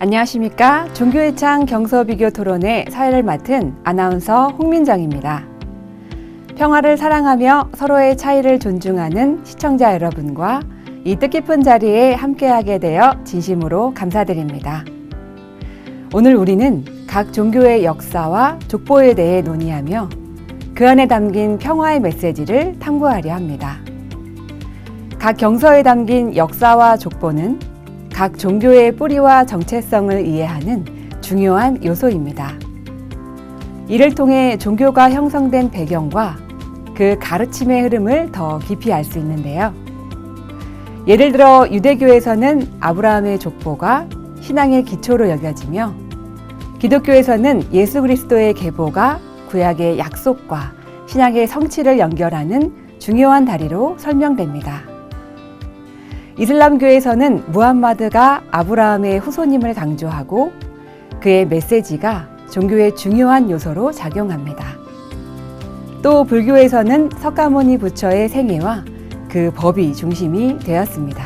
안녕하십니까. 종교의 창 경서비교 토론의 사회를 맡은 아나운서 홍민정입니다. 평화를 사랑하며 서로의 차이를 존중하는 시청자 여러분과 이 뜻깊은 자리에 함께하게 되어 진심으로 감사드립니다. 오늘 우리는 각 종교의 역사와 족보에 대해 논의하며 그 안에 담긴 평화의 메시지를 탐구하려 합니다. 각 경서에 담긴 역사와 족보는 각 종교의 뿌리와 정체성을 이해하는 중요한 요소입니다. 이를 통해 종교가 형성된 배경과 그 가르침의 흐름을 더 깊이 알 수 있는데요. 예를 들어 유대교에서는 아브라함의 족보가 신앙의 기초로 여겨지며 기독교에서는 예수 그리스도의 계보가 구약의 약속과 신약의 성취를 연결하는 중요한 다리로 설명됩니다. 이슬람교에서는 무함마드가 아브라함의 후손임을 강조하고 그의 메시지가 종교의 중요한 요소로 작용합니다. 또 불교에서는 석가모니 부처의 생애와 그 법이 중심이 되었습니다.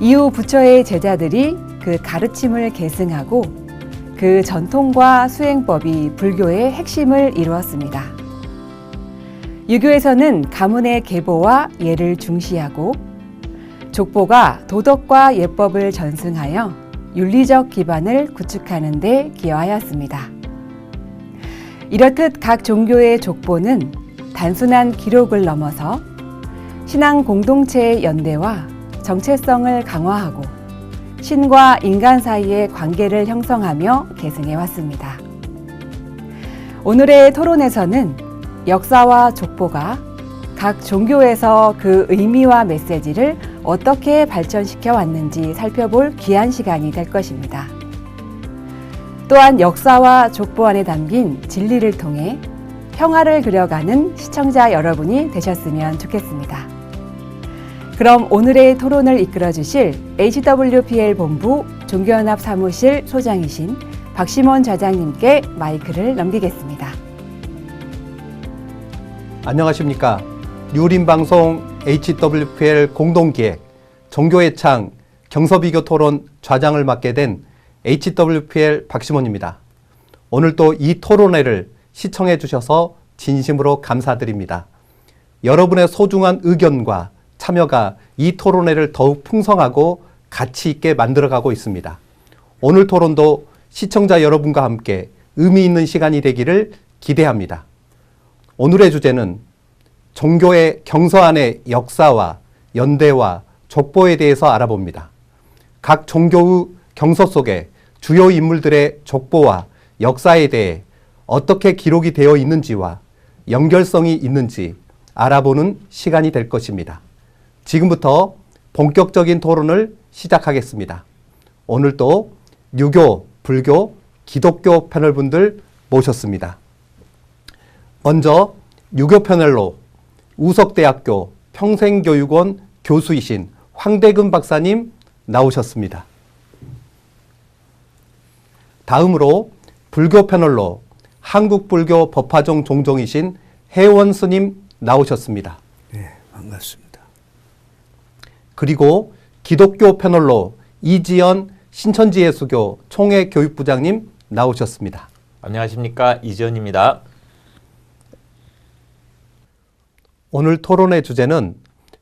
이후 부처의 제자들이 그 가르침을 계승하고 그 전통과 수행법이 불교의 핵심을 이루었습니다. 유교에서는 가문의 계보와 예를 중시하고 족보가 도덕과 예법을 전승하여 윤리적 기반을 구축하는 데 기여하였습니다. 이렇듯 각 종교의 족보는 단순한 기록을 넘어서 신앙 공동체의 연대와 정체성을 강화하고 신과 인간 사이의 관계를 형성하며 계승해 왔습니다. 오늘의 토론에서는 역사와 족보가 각 종교에서 그 의미와 메시지를 어떻게 발전시켜 왔는지 살펴볼 귀한 시간이 될 것입니다. 또한 역사와 족보 안에 담긴 진리를 통해 평화를 그려가는 시청자 여러분이 되셨으면 좋겠습니다. 그럼 오늘의 토론을 이끌어 주실 HWPL 본부 종교연합 사무실 소장이신 박시몬 좌장님께 마이크를 넘기겠습니다. 안녕하십니까. 유림방송 HWPL 공동기획 종교의 창 경서비교 토론 좌장을 맡게 된 HWPL 박시몬입니다. 오늘도 이 토론회를 시청해 주셔서 진심으로 감사드립니다. 여러분의 소중한 의견과 참여가 이 토론회를 더욱 풍성하고 가치 있게 만들어가고 있습니다. 오늘 토론도 시청자 여러분과 함께 의미 있는 시간이 되기를 기대합니다. 오늘의 주제는 종교의 경서 안의 역사와 연대와 족보에 대해서 알아봅니다. 각 종교의 경서 속에 주요 인물들의 족보와 역사에 대해 어떻게 기록이 되어 있는지와 연결성이 있는지 알아보는 시간이 될 것입니다. 지금부터 본격적인 토론을 시작하겠습니다. 오늘도 유교, 불교, 기독교 패널분들 모셨습니다. 먼저 유교 패널로 우석대학교 평생교육원 교수이신 황대근 박사님 나오셨습니다. 다음으로 불교 패널로 한국불교 법화종 종종이신 혜원 스님 나오셨습니다. 네, 반갑습니다. 그리고 기독교 패널로 이지연 신천지예수교 총회교육부장님 나오셨습니다. 안녕하십니까. 이지연입니다. 오늘 토론의 주제는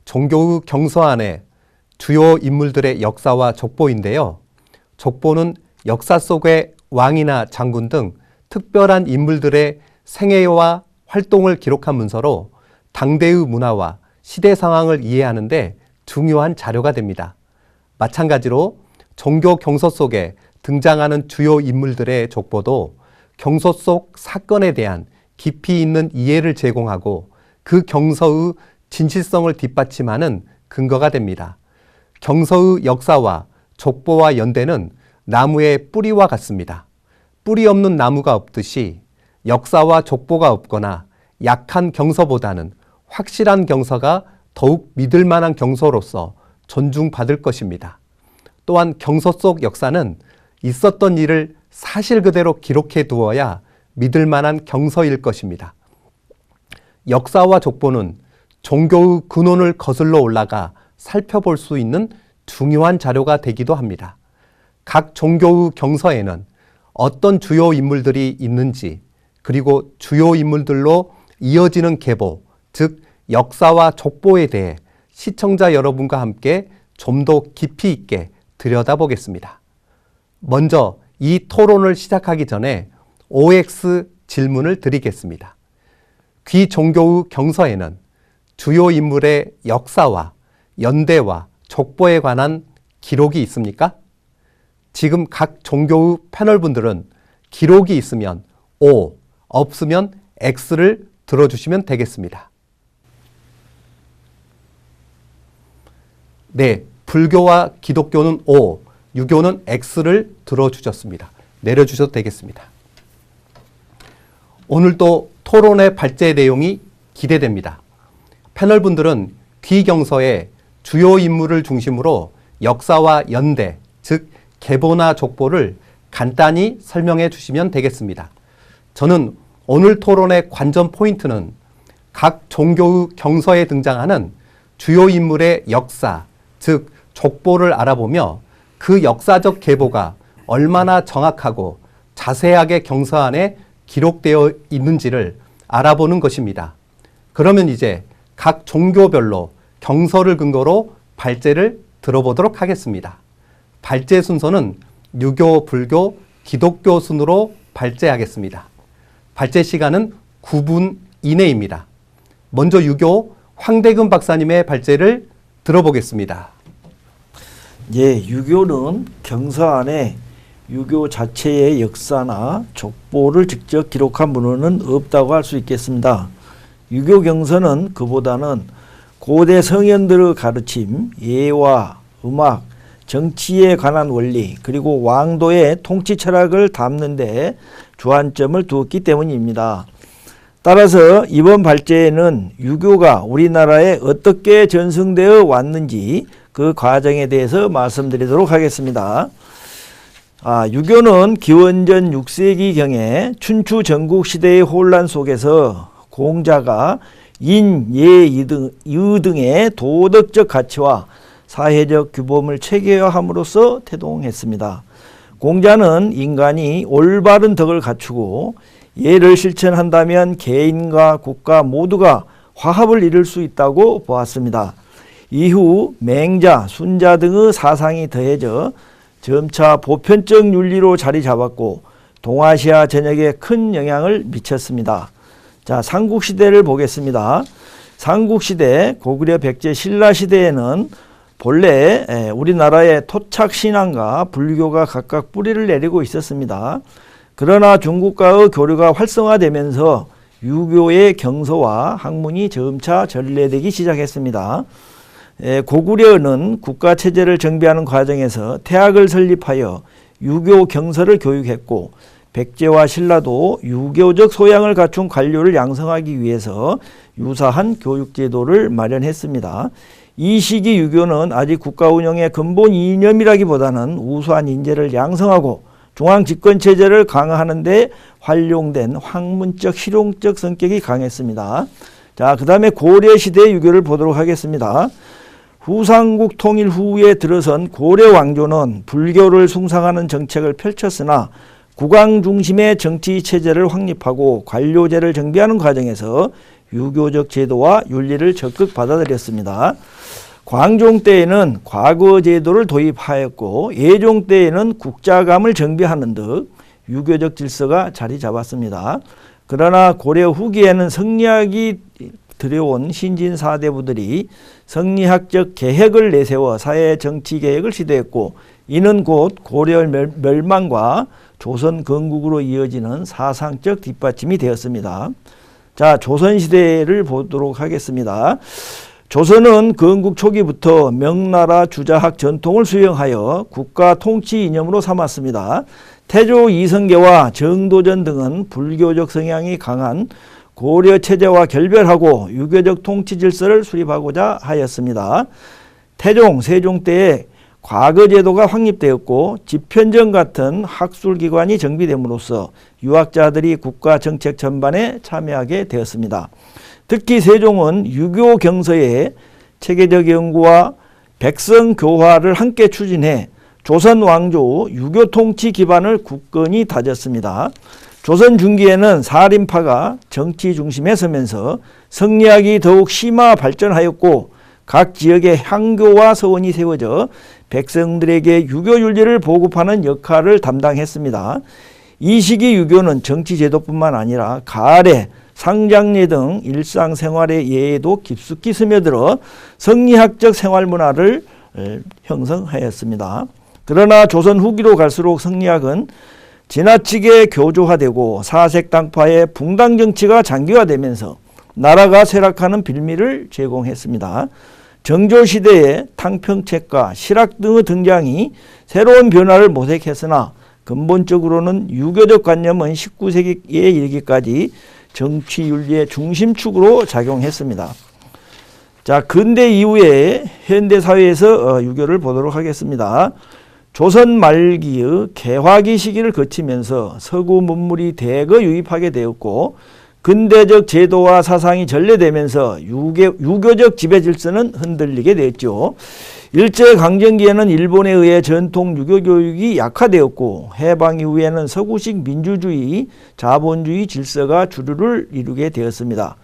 종교의 경서 안의 주요 인물들의 역사와 족보인데요. 족보는 역사 속의 왕이나 장군 등 특별한 인물들의 생애와 활동을 기록한 문서로 당대의 문화와 시대 상황을 이해하는 데 중요한 자료가 됩니다. 마찬가지로 종교 경서 속에 등장하는 주요 인물들의 족보도 경서 속 사건에 대한 깊이 있는 이해를 제공하고 그 경서의 진실성을 뒷받침하는 근거가 됩니다. 경서의 역사와 족보와 연대는 나무의 뿌리와 같습니다. 뿌리 없는 나무가 없듯이 역사와 족보가 없거나 약한 경서보다는 확실한 경서가 더욱 믿을 만한 경서로서 존중받을 것입니다. 또한 경서 속 역사는 있었던 일을 사실 그대로 기록해 두어야 믿을 만한 경서일 것입니다. 역사와 족보는 종교의 근원을 거슬러 올라가 살펴볼 수 있는 중요한 자료가 되기도 합니다. 각 종교의 경서에는 어떤 주요 인물들이 있는지, 그리고 주요 인물들로 이어지는 계보, 즉 역사와 족보에 대해 시청자 여러분과 함께 좀 더 깊이 있게 들여다보겠습니다. 먼저 이 토론을 시작하기 전에 OX 질문을 드리겠습니다. 귀 종교의 경서에는 주요 인물의 역사와 연대와 족보에 관한 기록이 있습니까? 지금 각 종교의 패널분들은 기록이 있으면 O, 없으면 X를 들어주시면 되겠습니다. 네, 불교와 기독교는 O, 유교는 X를 들어주셨습니다. 내려주셔도 되겠습니다. 오늘도 토론의 발제 내용이 기대됩니다. 패널분들은 귀경서의 주요 인물을 중심으로 역사와 연대, 즉 계보나 족보를 간단히 설명해 주시면 되겠습니다. 저는 오늘 토론의 관전 포인트는 각 종교의 경서에 등장하는 주요 인물의 역사, 즉 족보를 알아보며 그 역사적 계보가 얼마나 정확하고 자세하게 경서 안에 기록되어 있는지를 알아보는 것입니다. 그러면 이제 각 종교별로 경서를 근거로 발제를 들어보도록 하겠습니다. 발제 순서는 유교, 불교, 기독교 순으로 발제하겠습니다. 발제 시간은 9분 이내입니다. 먼저 유교 황대근 박사님의 발제를 들어보겠습니다. 예, 유교는 경서 안에 유교 자체의 역사나 족보를 직접 기록한 문헌은 없다고 할 수 있겠습니다. 유교 경서는 그보다는 고대 성현들의 가르침, 예와 음악, 정치에 관한 원리, 그리고 왕도의 통치 철학을 담는 데 주안점을 두었기 때문입니다. 따라서 이번 발제에는 유교가 우리나라에 어떻게 전승되어 왔는지 그 과정에 대해서 말씀드리도록 하겠습니다. 유교는 기원전 6세기경에 춘추 전국시대의 혼란 속에서 공자가 인, 예, 유 등의 도덕적 가치와 사회적 규범을 체계화함으로써 태동했습니다. 공자는 인간이 올바른 덕을 갖추고 예를 실천한다면 개인과 국가 모두가 화합을 이룰 수 있다고 보았습니다. 이후 맹자, 순자 등의 사상이 더해져 점차 보편적 윤리로 자리 잡았고 동아시아 전역에 큰 영향을 미쳤습니다. 자, 삼국시대를 보겠습니다. 삼국시대, 고구려 백제 신라시대에는 본래 우리나라의 토착신앙과 불교가 각각 뿌리를 내리고 있었습니다. 그러나 중국과의 교류가 활성화되면서 유교의 경서와 학문이 점차 전래되기 시작했습니다. 고구려는 국가체제를 정비하는 과정에서 태학을 설립하여 유교 경서를 교육했고 백제와 신라도 유교적 소양을 갖춘 관료를 양성하기 위해서 유사한 교육제도를 마련했습니다. 이 시기 유교는 아직 국가 운영의 근본 이념이라기보다는 우수한 인재를 양성하고 중앙집권체제를 강화하는 데 활용된 학문적 실용적 성격이 강했습니다. 자, 그 다음에 고려시대 유교를 보도록 하겠습니다. 후삼국 통일 후에 들어선 고려 왕조는 불교를 숭상하는 정책을 펼쳤으나 국왕 중심의 정치 체제를 확립하고 관료제를 정비하는 과정에서 유교적 제도와 윤리를 적극 받아들였습니다. 광종 때에는 과거 제도를 도입하였고 예종 때에는 국자감을 정비하는 등 유교적 질서가 자리 잡았습니다. 그러나 고려 후기에는 성리학이 들여온 신진 사대부들이 성리학적 계획을 내세워 사회 정치 개혁을 시도했고 이는 곧 고려 멸망과 조선 건국으로 이어지는 사상적 뒷받침이 되었습니다. 자, 조선시대를 보도록 하겠습니다. 조선은 건국 초기부터 명나라 주자학 전통을 수용하여 국가 통치 이념으로 삼았습니다. 태조 이성계와 정도전 등은 불교적 성향이 강한 고려 체제와 결별하고 유교적 통치 질서를 수립하고자 하였습니다. 태종, 세종 때에 과거 제도가 확립되었고 집현정 같은 학술기관이 정비됨으로써 유학자들이 국가 정책 전반에 참여하게 되었습니다. 특히 세종은 유교 경서의 체계적 연구와 백성 교화를 함께 추진해 조선 왕조 유교 통치 기반을 굳건히 다졌습니다. 조선 중기에는 사림파가 정치 중심에 서면서 성리학이 더욱 심화 발전하였고 각 지역에 향교와 서원이 세워져 백성들에게 유교 윤리를 보급하는 역할을 담당했습니다. 이 시기 유교는 정치 제도뿐만 아니라 가례, 상장례 등 일상생활의 예에도 깊숙이 스며들어 성리학적 생활 문화를 형성하였습니다. 그러나 조선 후기로 갈수록 성리학은 지나치게 교조화되고 사색당파의 붕당 정치가 장기화되면서 나라가 쇠락하는 빌미를 제공했습니다. 정조시대에 탕평책과 실학 등의 등장이 새로운 변화를 모색했으나 근본적으로는 유교적 관념은 19세기에 이르기까지 정치윤리의 중심축으로 작용했습니다. 자, 근대 이후에 현대사회에서 유교를 보도록 하겠습니다. 조선 말기의 개화기 시기를 거치면서 서구 문물이 대거 유입하게 되었고 근대적 제도와 사상이 전래되면서 유교적 지배질서는 흔들리게 되었죠. 일제강점기에는 일본에 의해 전통 유교 교육이 약화되었고 해방 이후에는 서구식 민주주의, 자본주의 질서가 주류를 이루게 되었습니다.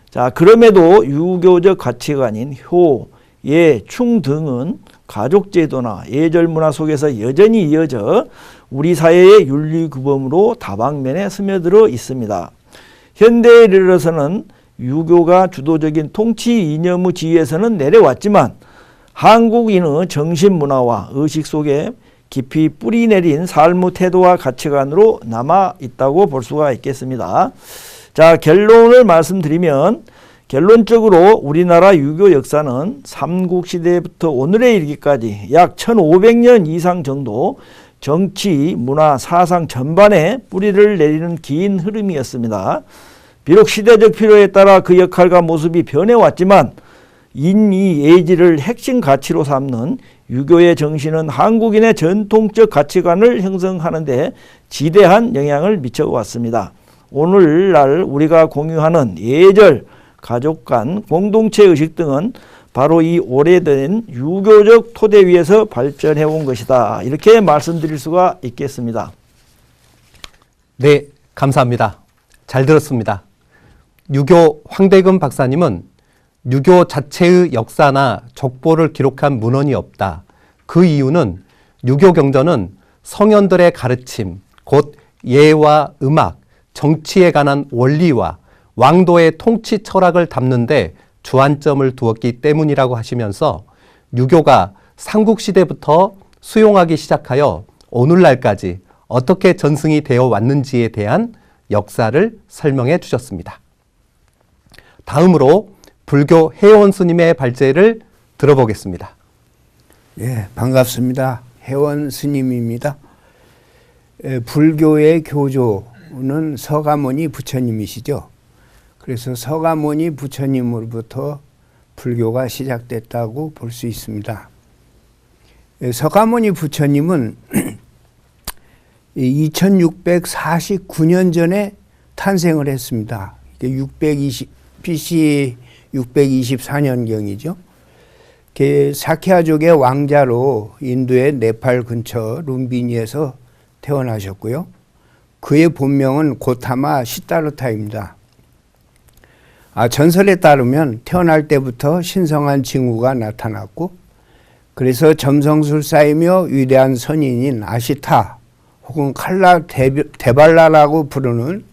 자, 그럼에도 유교적 가치관인 효, 예, 충 등은 가족제도나 예절 문화 속에서 여전히 이어져 우리 사회의 윤리규범으로 다방면에 스며들어 있습니다. 현대에 이르러서는 유교가 주도적인 통치 이념의 지위에서는 내려왔지만 한국인의 정신문화와 의식 속에 깊이 뿌리 내린 삶의 태도와 가치관으로 남아 있다고 볼 수가 있겠습니다. 자, 결론을 말씀드리면 결론적으로 우리나라 유교 역사는 삼국시대부터 오늘에 이르기까지 약 1500년 이상 정도 정치, 문화, 사상 전반에 뿌리를 내리는 긴 흐름이었습니다. 비록 시대적 필요에 따라 그 역할과 모습이 변해왔지만 인의 예지를 핵심 가치로 삼는 유교의 정신은 한국인의 전통적 가치관을 형성하는 데 지대한 영향을 미쳐왔습니다. 오늘날 우리가 공유하는 예절, 가족 간 공동체 의식 등은 바로 이 오래된 유교적 토대 위에서 발전해 온 것이다. 이렇게 말씀드릴 수가 있겠습니다. 네, 감사합니다. 잘 들었습니다. 유교 황대근 박사님은 유교 자체의 역사나 족보를 기록한 문헌이 없다. 그 이유는 유교 경전은 성현들의 가르침, 곧 예와 음악, 정치에 관한 원리와 왕도의 통치 철학을 담는데 주안점을 두었기 때문이라고 하시면서 유교가 삼국시대부터 수용하기 시작하여 오늘날까지 어떻게 전승이 되어 왔는지에 대한 역사를 설명해 주셨습니다. 다음으로 불교 혜원 스님의 발제를 들어보겠습니다. 예, 반갑습니다. 혜원 스님입니다. 불교의 교조는 서가모니 부처님이시죠. 그래서 서가모니 부처님으로부터 불교가 시작됐다고 볼 수 있습니다. 서가모니 부처님은 2649년 전에 탄생을 했습니다. BC 624년경이죠. 사케아족의 왕자로 인도의 네팔 근처 룸비니에서 태어나셨고요. 그의 본명은 고타마 시타르타입니다. 전설에 따르면 태어날 때부터 신성한 징후가 나타났고 그래서 점성술사이며 위대한 선인인 아시타 혹은 칼라 데발라라고 부르는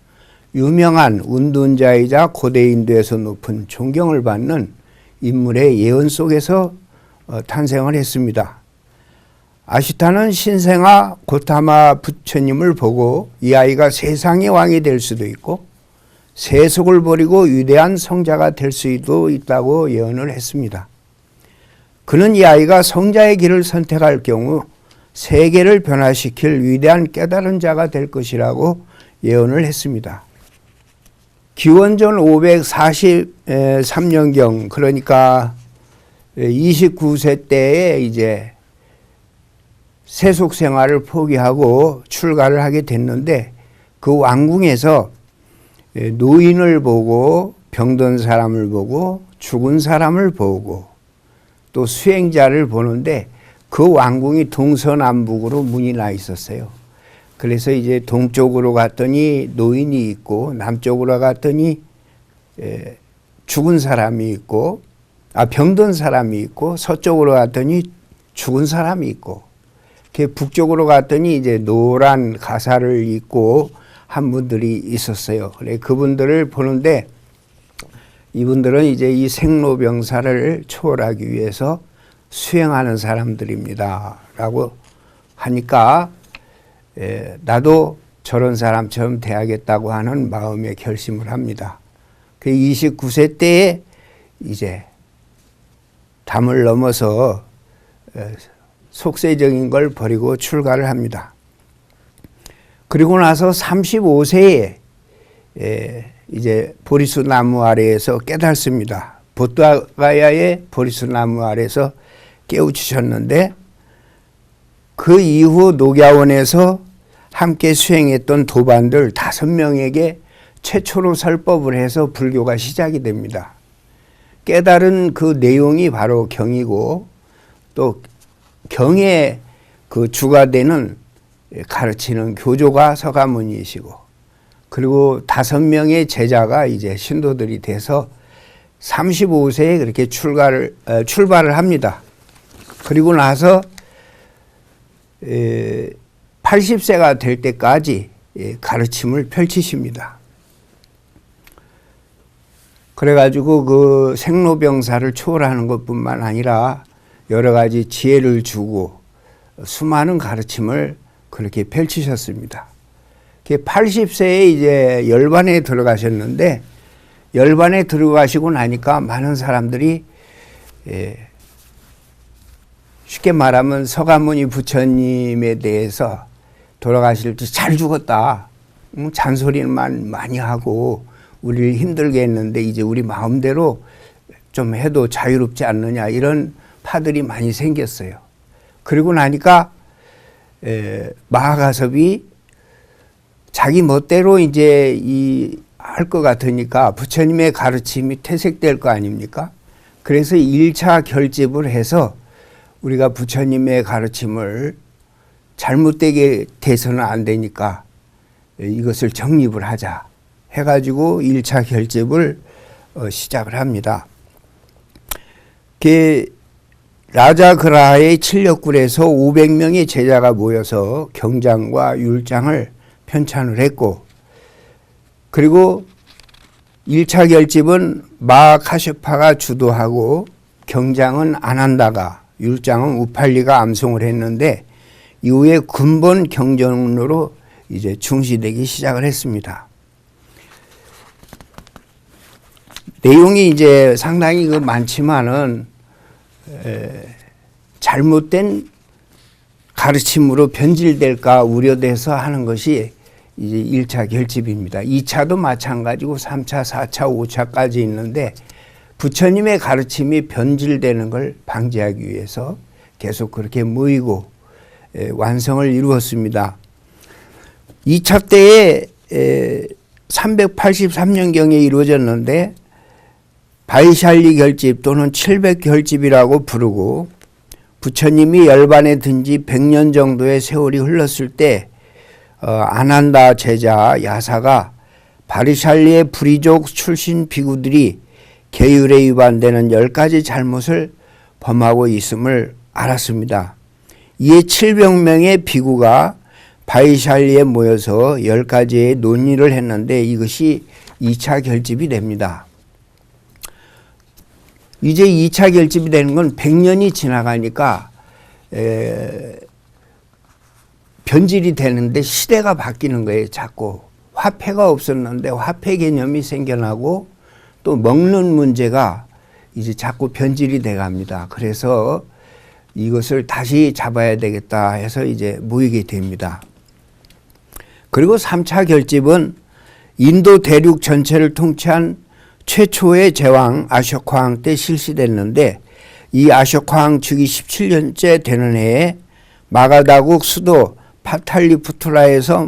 유명한 운둔자이자 고대 인도에서 높은 존경을 받는 인물의 예언 속에서 탄생을 했습니다. 아시타는 신생아 고타마 부처님을 보고 이 아이가 세상의 왕이 될 수도 있고 세속을 버리고 위대한 성자가 될 수도 있다고 예언을 했습니다. 그는 이 아이가 성자의 길을 선택할 경우 세계를 변화시킬 위대한 깨달은 자가 될 것이라고 예언을 했습니다. 기원전 543년경 그러니까 29세 때에 이제 세속 생활을 포기하고 출가를 하게 됐는데 그 왕궁에서 노인을 보고 병든 사람을 보고 죽은 사람을 보고 또 수행자를 보는데 그 왕궁이 동서남북으로 문이 나 있었어요. 그래서 이제 동쪽으로 갔더니 노인이 있고 남쪽으로 갔더니 죽은 사람이 있고 병든 사람이 있고 서쪽으로 갔더니 죽은 사람이 있고 북쪽으로 갔더니 이제 노란 가사를 입고 한 분들이 있었어요. 그래 그분들을 보는데 이분들은 이제 이 생로병사를 초월하기 위해서 수행하는 사람들입니다. 라고 하니까 나도 저런 사람처럼 돼야겠다고 하는 마음의 결심을 합니다. 그 29세 때에 이제 담을 넘어서 속세적인 걸 버리고 출가를 합니다. 그리고 나서 35세에 이제 보리수 나무 아래에서 깨닫습니다. 보따가야의 보리수 나무 아래에서 깨우치셨는데 그 이후 녹야원에서 함께 수행했던 도반들 5명에게 최초로 설법을 해서 불교가 시작이 됩니다. 깨달은 그 내용이 바로 경이고 또 경의 그 주가 되는 가르치는 교조가 서가모니이시고 그리고 5명의 제자가 이제 신도들이 돼서 35세에 그렇게 출발을 합니다. 그리고 나서 80세가 될 때까지 가르침을 펼치십니다. 그래가지고 그 생로병사를 초월하는 것뿐만 아니라 여러 가지 지혜를 주고 수많은 가르침을 그렇게 펼치셨습니다. 80세에 이제 열반에 들어가셨는데 열반에 들어가시고 나니까 많은 사람들이 쉽게 말하면 서가모니 부처님에 대해서 돌아가실 때 잘 죽었다. 잔소리만 많이 하고 우리를 힘들게 했는데 이제 우리 마음대로 좀 해도 자유롭지 않느냐 이런 파들이 많이 생겼어요. 그리고 나니까 마하가섭이 자기 멋대로 이제 할 것 같으니까 부처님의 가르침이 퇴색될 거 아닙니까? 그래서 1차 결집을 해서 우리가 부처님의 가르침을 잘못되게 돼서는 안 되니까 이것을 정립을 하자 해가지고 1차 결집을 시작을 합니다. 라자그라하의 칠력굴에서 500명의 제자가 모여서 경장과 율장을 편찬을 했고 그리고 1차 결집은 마카시파가 주도하고 경장은 아난다가 율장은 우팔리가 암송을 했는데 이후에 근본 경전으로 이제 중시되기 시작을 했습니다. 내용이 이제 상당히 많지만은 잘못된 가르침으로 변질될까 우려돼서 하는 것이 이제 1차 결집입니다. 2차도 마찬가지고 3차, 4차, 5차까지 있는데 부처님의 가르침이 변질되는 걸 방지하기 위해서 계속 그렇게 모이고 완성을 이루었습니다. 2차 때에 383년경에 이루어졌는데 바이샬리 결집 또는 700결집이라고 부르고 부처님이 열반에 든 지 100년 정도의 세월이 흘렀을 때 아난다 제자 야사가 바리샬리의 불이족 출신 비구들이 계율에 위반되는 10가지 잘못을 범하고 있음을 알았습니다. 이에 700명의 비구가 바이샬리에 모여서 10가지의 논의를 했는데 이것이 2차 결집이 됩니다. 이제 2차 결집이 되는 건 100년이 지나가니까 변질이 되는데 시대가 바뀌는 거예요. 자꾸 화폐가 없었는데 화폐 개념이 생겨나고 또 먹는 문제가 이제 자꾸 변질이 돼 갑니다. 그래서 이것을 다시 잡아야 되겠다 해서 이제 모이게 됩니다. 그리고 3차 결집은 인도 대륙 전체를 통치한 최초의 제왕 아쇼카왕 때 실시됐는데 이 아쇼카왕 즉위 17년째 되는 해에 마가다국 수도 파탈리푸트라에서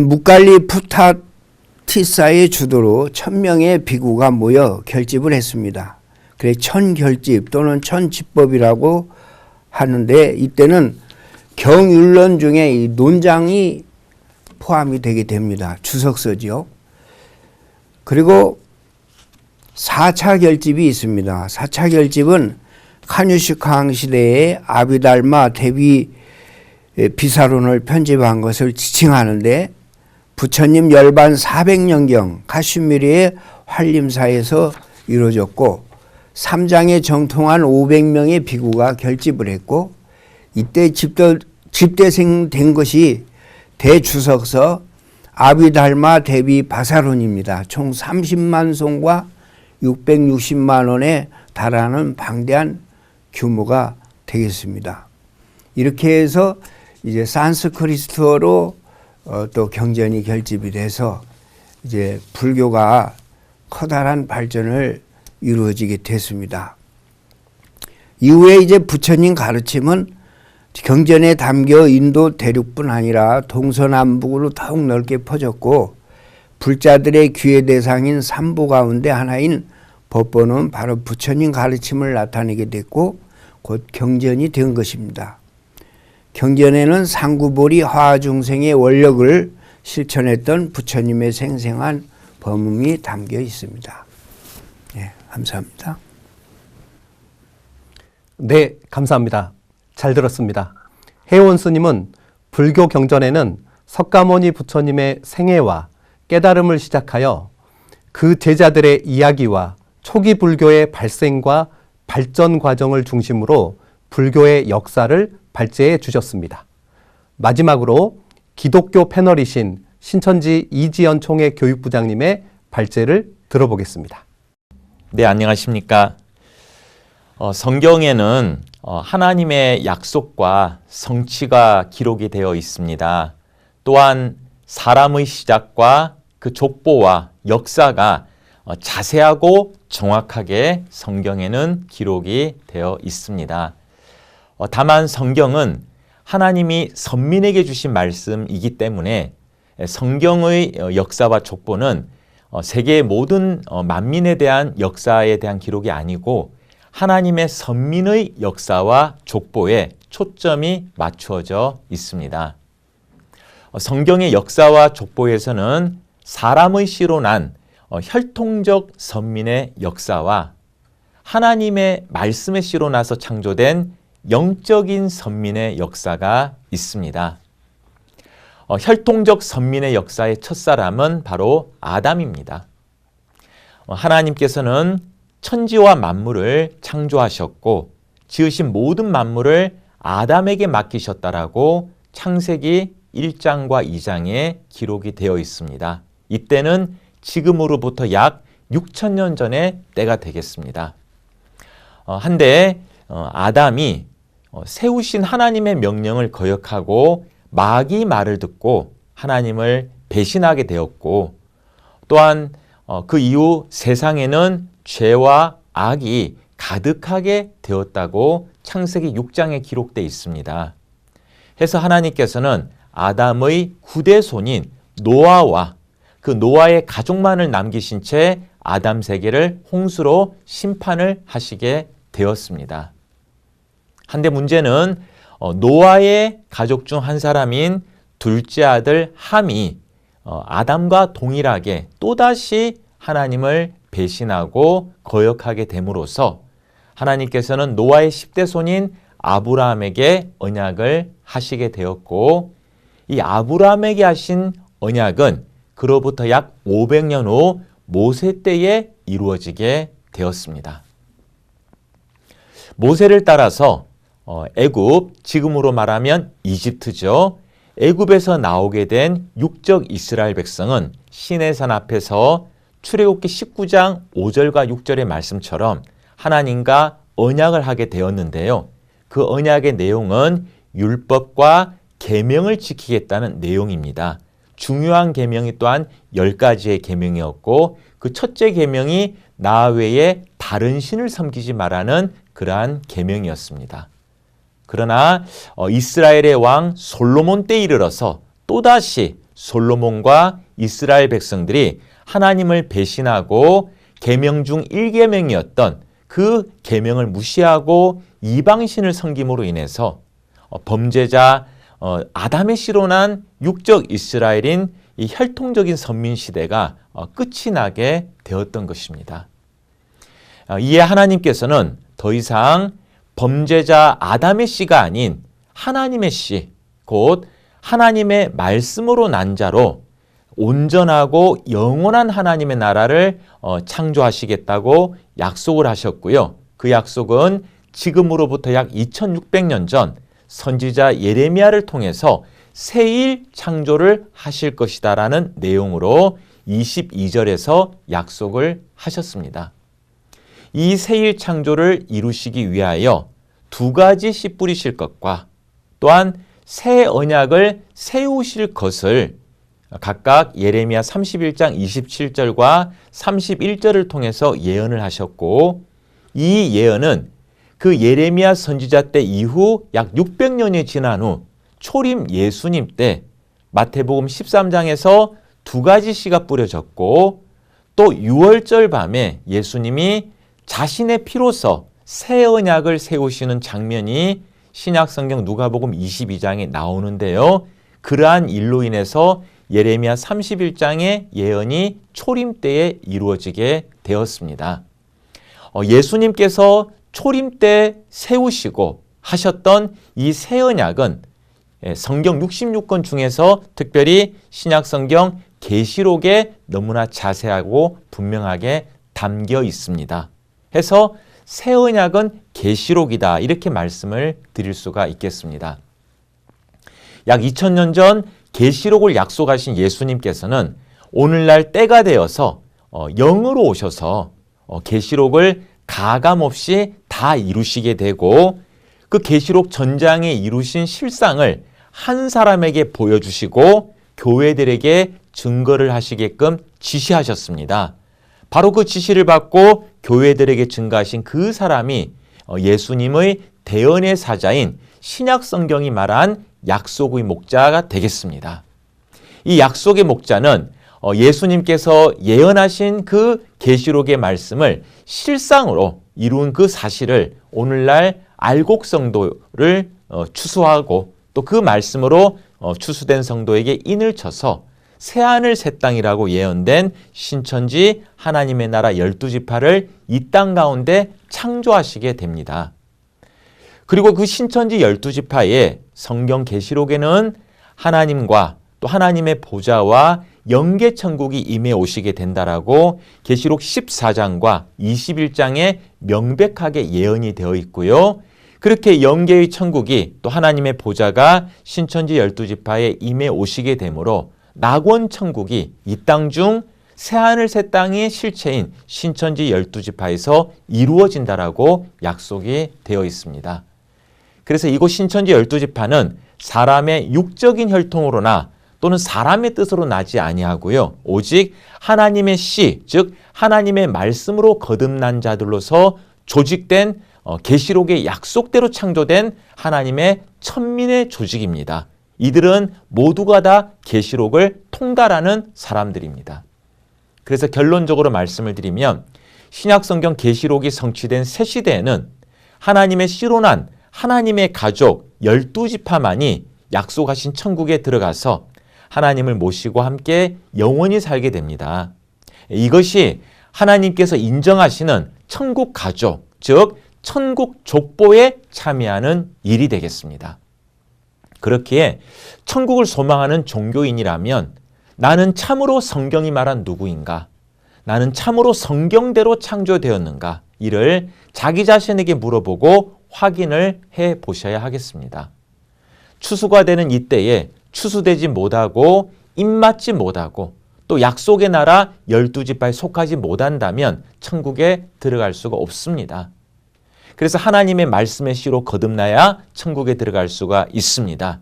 무칼리푸타티사의 주도로 1000명의 비구가 모여 결집을 했습니다. 그래 천결집 또는 천지법이라고 하는데 이때는 경율론 중에 이 논장이 포함이 되게 됩니다. 주석서지요. 그리고 4차 결집이 있습니다. 4차 결집은 카뉴식 황 시대에 아비달마 대비 비사론을 편집한 것을 지칭하는데 부처님 열반 400년경 카슈미르의 활림사에서 이루어졌고 3장에 정통한 500명의 비구가 결집을 했고 이때 집대생된 것이 대주석서 아비달마 대비 바사론입니다. 총 30만 송과 660만 원에 달하는 방대한 규모가 되겠습니다. 이렇게 해서 이제 산스크리트어로 또 경전이 결집이 돼서 이제 불교가 커다란 발전을 이루어지게 됐습니다. 이후에 이제 부처님 가르침은 경전에 담겨 인도 대륙뿐 아니라 동서남북으로 더욱 넓게 퍼졌고 불자들의 귀의 대상인 삼보 가운데 하나인 법보는 바로 부처님 가르침을 나타내게 됐고 곧 경전이 된 것입니다. 경전에는 상구보리 화중생의 원력을 실천했던 부처님의 생생한 법음이 담겨 있습니다. 네, 감사합니다. 네, 감사합니다. 잘 들었습니다. 해원 스님은 불교 경전에는 석가모니 부처님의 생애와 깨달음을 시작하여 그 제자들의 이야기와 초기 불교의 발생과 발전 과정을 중심으로 불교의 역사를 발제해 주셨습니다. 마지막으로 기독교 패널이신 신천지 이지연 총회 교육부장님의 발제를 들어보겠습니다. 네, 안녕하십니까. 성경에는 하나님의 약속과 성취가 기록이 되어 있습니다. 또한 사람의 시작과 그 족보와 역사가 자세하고 정확하게 성경에는 기록이 되어 있습니다. 다만 성경은 하나님이 선민에게 주신 말씀이기 때문에 성경의 역사와 족보는 세계의 모든 만민에 대한 역사에 대한 기록이 아니고 하나님의 선민의 역사와 족보에 초점이 맞추어져 있습니다. 성경의 역사와 족보에서는 사람의 씨로 난 혈통적 선민의 역사와 하나님의 말씀의 씨로 나서 창조된 영적인 선민의 역사가 있습니다. 혈통적 선민의 역사의 첫사람은 바로 아담입니다. 하나님께서는 천지와 만물을 창조하셨고 지으신 모든 만물을 아담에게 맡기셨다라고 창세기 1장과 2장에 기록이 되어 있습니다. 이때는 지금으로부터 약 6,000년 전의 때가 되겠습니다. 한데 아담이 세우신 하나님의 명령을 거역하고 마귀 말을 듣고 하나님을 배신하게 되었고 또한 그 이후 세상에는 죄와 악이 가득하게 되었다고 창세기 6장에 기록되어 있습니다. 해서 하나님께서는 아담의 후대손인 노아와 그 노아의 가족만을 남기신 채 아담 세계를 홍수로 심판을 하시게 되었습니다. 한데 문제는 노아의 가족 중 한 사람인 둘째 아들 함이 아담과 동일하게 또다시 하나님을 배신하고 거역하게 됨으로써 하나님께서는 노아의 10대 손인 아브라함에게 언약을 하시게 되었고 이 아브라함에게 하신 언약은 그로부터 약 500년 후 모세 때에 이루어지게 되었습니다. 모세를 따라서 애굽, 지금으로 말하면 이집트죠. 애굽에서 나오게 된 육적 이스라엘 백성은 시내산 앞에서 출애굽기 19장 5절과 6절의 말씀처럼 하나님과 언약을 하게 되었는데요. 그 언약의 내용은 율법과 계명을 지키겠다는 내용입니다. 중요한 계명이 또한 10가지의 계명이었고 그 첫째 계명이 나 외에 다른 신을 섬기지 말라는 그러한 계명이었습니다. 그러나 이스라엘의 왕 솔로몬 때에 이르러서 또다시 솔로몬과 이스라엘 백성들이 하나님을 배신하고 계명 중 1계명이었던 그 계명을 무시하고 이방신을 섬김으로 인해서 범죄자 아담의 씨로 난 육적 이스라엘인 이 혈통적인 선민 시대가 끝이 나게 되었던 것입니다. 이에 하나님께서는 더 이상 범죄자 아담의 씨가 아닌 하나님의 씨, 곧 하나님의 말씀으로 난 자로 온전하고 영원한 하나님의 나라를 창조하시겠다고 약속을 하셨고요. 그 약속은 지금으로부터 약 2600년 전 선지자 예레미야를 통해서 새일 창조를 하실 것이다라는 내용으로 22절에서 약속을 하셨습니다. 이 새일 창조를 이루시기 위하여 두 가지 씨 뿌리실 것과 또한 새 언약을 세우실 것을 각각 예레미야 31장 27절과 31절을 통해서 예언을 하셨고, 이 예언은 그 예레미야 선지자 때 이후 약 600년이 지난 후 초림 예수님 때 마태복음 13장에서 두 가지 씨가 뿌려졌고, 또 유월절 밤에 예수님이 자신의 피로서 새 언약을 세우시는 장면이 신약성경 누가복음 22장에 나오는데요. 그러한 일로 인해서 예레미야 31장의 예언이 초림 때에 이루어지게 되었습니다. 예수님께서 초림 때 세우시고 하셨던 이 새 언약은 성경 66권 중에서 특별히 신약성경 계시록에 너무나 자세하고 분명하게 담겨 있습니다. 해서 새 언약은 계시록이다, 이렇게 말씀을 드릴 수가 있겠습니다. 약 2000년 전 계시록을 약속하신 예수님께서는 오늘날 때가 되어서 영으로 오셔서 계시록을 가감없이 다 이루시게 되고, 그 계시록 전장에 이루신 실상을 한 사람에게 보여주시고 교회들에게 증거를 하시게끔 지시하셨습니다. 바로 그 지시를 받고 교회들에게 증거하신 그 사람이 예수님의 대언의 사자인 신약 성경이 말한 약속의 목자가 되겠습니다. 이 약속의 목자는 예수님께서 예언하신 그 계시록의 말씀을 실상으로 이룬 그 사실을 오늘날 알곡 성도를 추수하고 또 그 말씀으로 추수된 성도에게 인을 쳐서 새하늘 새 땅이라고 예언된 신천지 하나님의 나라 12지파를 이 땅 가운데 창조하시게 됩니다. 그리고 그 신천지 12지파의 성경 계시록에는 하나님과 또 하나님의 보좌와 영계 천국이 임해 오시게 된다라고 계시록 14장과 21장에 명백하게 예언이 되어 있고요. 그렇게 영계의 천국이 또 하나님의 보좌가 신천지 12지파에 임해 오시게 되므로 낙원 천국이 이 땅 중 새하늘 새 땅의 실체인 신천지 12지파에서 이루어진다라고 약속이 되어 있습니다. 그래서 이곳 신천지 12지파는 사람의 육적인 혈통으로나 또는 사람의 뜻으로 나지 아니하고요. 오직 하나님의 씨, 즉 하나님의 말씀으로 거듭난 자들로서 조직된 계시록의 약속대로 창조된 하나님의 천민의 조직입니다. 이들은 모두가 다 계시록을 통달하는 사람들입니다. 그래서 결론적으로 말씀을 드리면 신약성경 계시록이 성취된 새 시대에는 하나님의 씨로 난 하나님의 가족 12지파만이 약속하신 천국에 들어가서 하나님을 모시고 함께 영원히 살게 됩니다. 이것이 하나님께서 인정하시는 천국 가족, 즉 천국 족보에 참여하는 일이 되겠습니다. 그렇기에 천국을 소망하는 종교인이라면 나는 참으로 성경이 말한 누구인가? 나는 참으로 성경대로 창조되었는가? 이를 자기 자신에게 물어보고 확인을 해 보셔야 하겠습니다. 추수가 되는 이때에 추수되지 못하고 입맞지 못하고 또 약속의 나라 12지파에 속하지 못한다면 천국에 들어갈 수가 없습니다. 그래서 하나님의 말씀의 씨로 거듭나야 천국에 들어갈 수가 있습니다.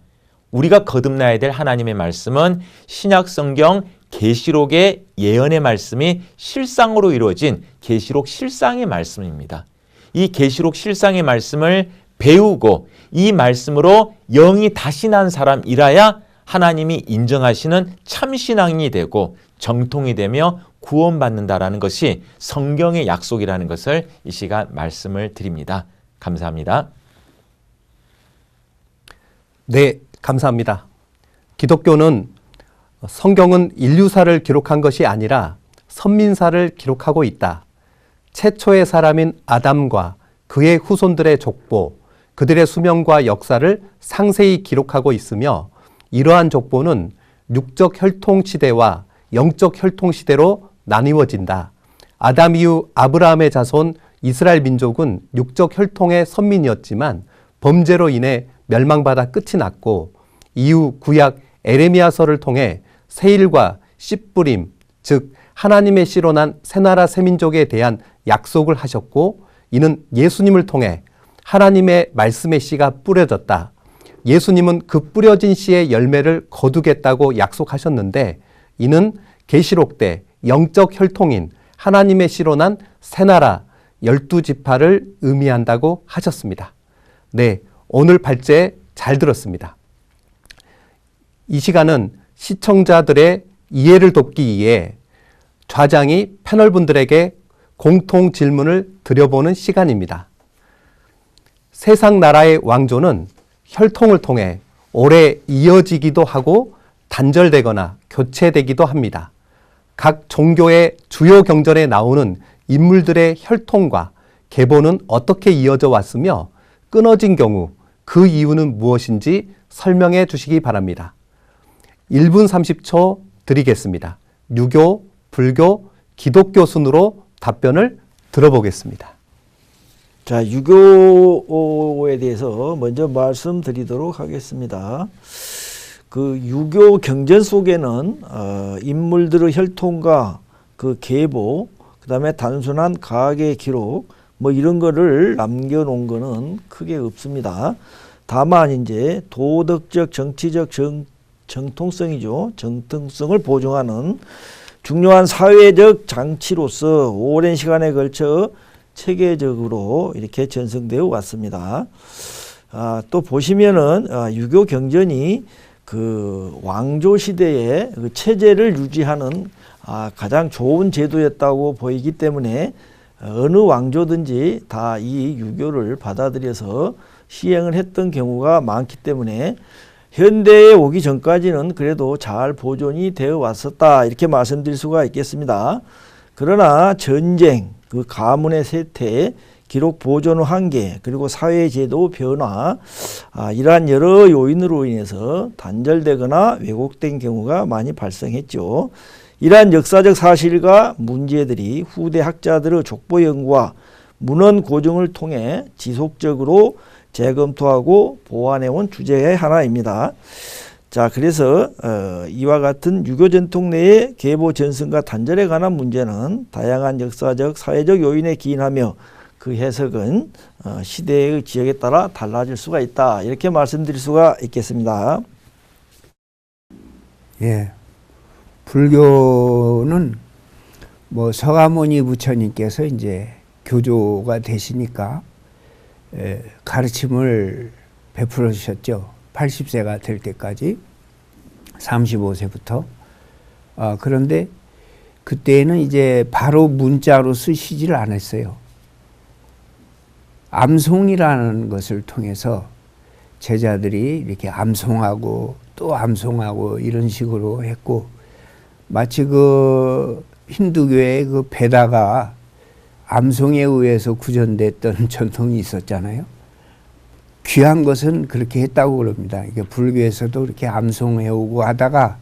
우리가 거듭나야 될 하나님의 말씀은 신약성경 계시록의 예언의 말씀이 실상으로 이루어진 계시록 실상의 말씀입니다. 이 계시록 실상의 말씀을 배우고 이 말씀으로 영이 다시 난 사람이라야 하나님이 인정하시는 참신앙이 되고 정통이 되며 구원받는다라는 것이 성경의 약속이라는 것을 이 시간 말씀을 드립니다. 감사합니다. 네, 감사합니다. 기독교는 성경은 인류사를 기록한 것이 아니라 선민사를 기록하고 있다. 최초의 사람인 아담과 그의 후손들의 족보, 그들의 수명과 역사를 상세히 기록하고 있으며 이러한 족보는 육적 혈통 시대와 영적 혈통 시대로 나뉘어진다. 아담 이후 아브라함의 자손 이스라엘 민족은 육적 혈통의 선민이었지만 범죄로 인해 멸망받아 끝이 났고 이후 구약 에레미야서를 통해 세일과 씨뿌림, 즉 하나님의 씨로 난 새나라 새민족에 대한 약속을 하셨고 이는 예수님을 통해 하나님의 말씀의 씨가 뿌려졌다. 예수님은 그 뿌려진 씨의 열매를 거두겠다고 약속하셨는데 이는 계시록 때 영적 혈통인 하나님의 씨로 난 새나라 12지파를 의미한다고 하셨습니다. 네, 오늘 발제 잘 들었습니다. 이 시간은 시청자들의 이해를 돕기 위해 좌장이 패널분들에게 공통 질문을 드려보는 시간입니다. 세상 나라의 왕조는 혈통을 통해 오래 이어지기도 하고 단절되거나 교체되기도 합니다. 각 종교의 주요 경전에 나오는 인물들의 혈통과 계보는 어떻게 이어져 왔으며 끊어진 경우 그 이유는 무엇인지 설명해 주시기 바랍니다. 1분 30초 드리겠습니다. 유교, 불교, 기독교 순으로 답변을 들어보겠습니다. 자, 유교에 대해서 먼저 말씀드리도록 하겠습니다. 그 유교 경전 속에는 인물들의 혈통과 그 계보, 그 다음에 단순한 가학의 기록, 뭐 이런 거를 남겨놓은 거는 크게 없습니다. 다만 이제 도덕적, 정치적 정통성이죠. 정통성을 보증하는 중요한 사회적 장치로서 오랜 시간에 걸쳐 체계적으로 이렇게 전승되어 왔습니다. 또 보시면은 유교 경전이 그 왕조 시대의 그 체제를 유지하는 가장 좋은 제도였다고 보이기 때문에 어느 왕조든지 다 이 유교를 받아들여서 시행을 했던 경우가 많기 때문에 현대에 오기 전까지는 그래도 잘 보존이 되어 왔었다 이렇게 말씀드릴 수가 있겠습니다. 그러나 전쟁, 그 가문의 쇠퇴, 기록 보존의 한계, 그리고 사회제도 변화, 이러한 여러 요인으로 인해서 단절되거나 왜곡된 경우가 많이 발생했죠. 이러한 역사적 사실과 문제들이 후대 학자들의 족보 연구와 문헌 고증을 통해 지속적으로 재검토하고 보완해온 주제의 하나입니다. 자, 그래서 이와 같은 유교 전통 내의 계보 전승과 단절에 관한 문제는 다양한 역사적, 사회적 요인에 기인하며 그 해석은 시대의 지역에 따라 달라질 수가 있다. 이렇게 말씀드릴 수가 있겠습니다. 예. 불교는 뭐 서가모니 부처님께서 이제 교조가 되시니까 가르침을 베풀어 주셨죠. 80세가 될 때까지 35세부터. 그런데 그때는 이제 바로 문자로 쓰시질 않았어요. 암송이라는 것을 통해서 제자들이 이렇게 암송하고 또 암송하고 이런 식으로 했고, 마치 그 힌두교의 그 베다가 암송에 의해서 구전됐던 전통이 있었잖아요. 귀한 것은 그렇게 했다고 그럽니다. 이게 불교에서도 이렇게 암송해오고 하다가